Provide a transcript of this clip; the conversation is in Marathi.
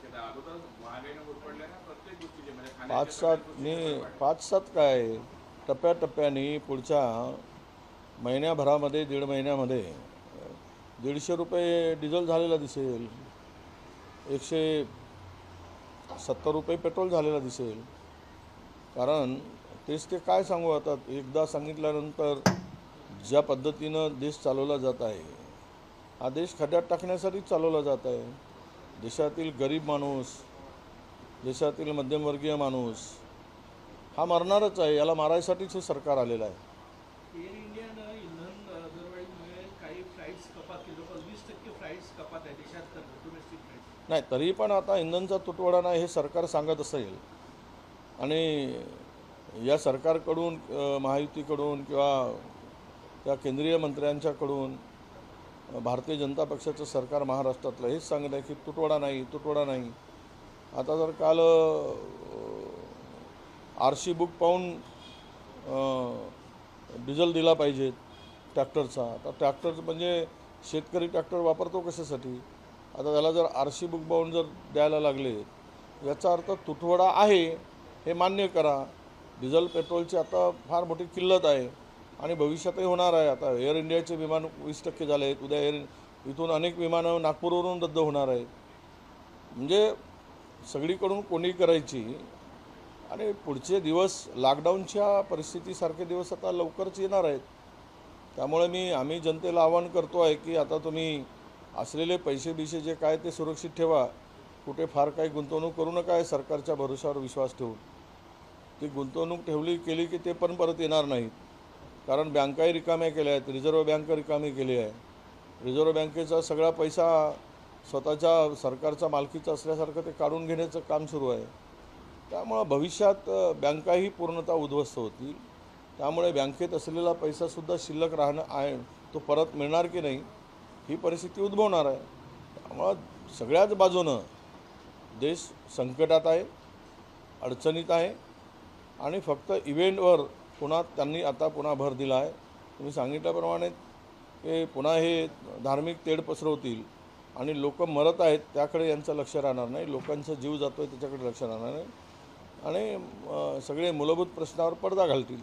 शक्यता आहे? अगोदर महागाईने उरपडल्यानं प्रत्येक गोष्टीचे म्हणजे पाच खाण्याचे सात सगळ्याच मी गोष्टी दर वाढले. 5-7 काय टप्प्याटप्प्याने पुढच्या महिन्याभरामध्ये 1.5 महिन्यामध्ये 150 रुपये डिझेल झालेला दिसेल, 170 रुपये पेट्रोल झालेला दिसेल. कारण तेच ते काय सांगू आता, एकदा सांगितल्यानंतर ज्या पद्धतीनं देश चालवला जात आहे, हा देश खड्ड्यात टाकण्यासाठी चालवला जात आहे. देशातील गरीब माणूस, देशातील मध्यमवर्गीय माणूस हा मरणारच आहे. याला मारायसाठीच हे सरकार आलेलं आहे. एअर इंडियानं इंधन दरवाढीमुळे काही फ्लाईट्स कपात केली, जवळपास 20% फ्लाईट्स कपात आहे देशात डोमेस्टिक फ्लाईट्स. नाही, तरी पण आता इंधनचा तुटवडा नाही हे सरकार सांगत असेल आणि या सरकारकडून महायुतीकडून किंवा त्या केंद्रीय मंत्र्यांच्याकडून भारतीय जनता पक्षाचं सरकार महाराष्ट्रातलं हेच सांगत आहे की तुटवडा नाही. आता जर काल RC बुक पाहून डिझेल दिला पाहिजे ट्रॅक्टरचा. आता ट्रॅक्टर म्हणजे शेतकरी ट्रॅक्टर वापरतो कशासाठी? आता त्याला जर RC बुक पाहून जर द्यायला लागले, याचा अर्थ तुटवडा आहे हे मान्य करा. डिझेल पेट्रोलची आता फार मोठी किल्लत आहे आणि भविष्यातही होणार आहे. आता एअर इंडियाचे विमान 20% झाले आहेत. उद्या इथून अनेक विमानं नागपूरवरून रद्द होणार आहेत. म्हणजे सगळीकडून कोणी करायची आणि पुढचे दिवस लॉकडाऊनच्या परिस्थितीसारखे दिवस आता लवकरच येणार आहेत. त्यामुळे आम्ही जनतेला आवाहन करतो आहे की आता तुम्ही असलेले पैसे जे काय ते सुरक्षित ठेवा. कुठे फार काही गुंतवणूक करू नका आहे सरकारच्या भरोशावर विश्वास ठेवून. ती गुंतवणूक केली की ते पण परत येणार नाहीत. कारण बँकाही रिकाम्या केल्या आहेत. रिझर्व्ह बँक रिकामी केली आहे. रिझर्व्ह बँकेचा सगळा पैसा स्वतःच्या सरकारचा मालकीचा असल्यासारखं ते काढून घेण्याचं काम सुरू आहे. त्यामुळं भविष्यात बँकाही पूर्णतः उद्ध्वस्त होतील. त्यामुळे बँकेत असलेला पैसासुद्धा शिल्लक राहणं आहे, तो परत मिळणार की नाही ही परिस्थिती उद्भवणार आहे. त्यामुळं सगळ्याच बाजूनं देश संकटात आहे, अडचणीत आहे आणि फक्त इव्हेंटवर त्यांनी आता पुन्हा भर दिला आहे. तुम्ही सांगितल्याप्रमाणे ते पुन्हा हे धार्मिक तेढ पसरवतील आणि लोक मरत आहेत त्याकडे यांचं लक्ष राहणार नाही. लोकांचा जीव जातो आहे त्याच्याकडे लक्ष राहणार नाही आणि सगळे मूलभूत प्रश्नावर पडदा घालतील.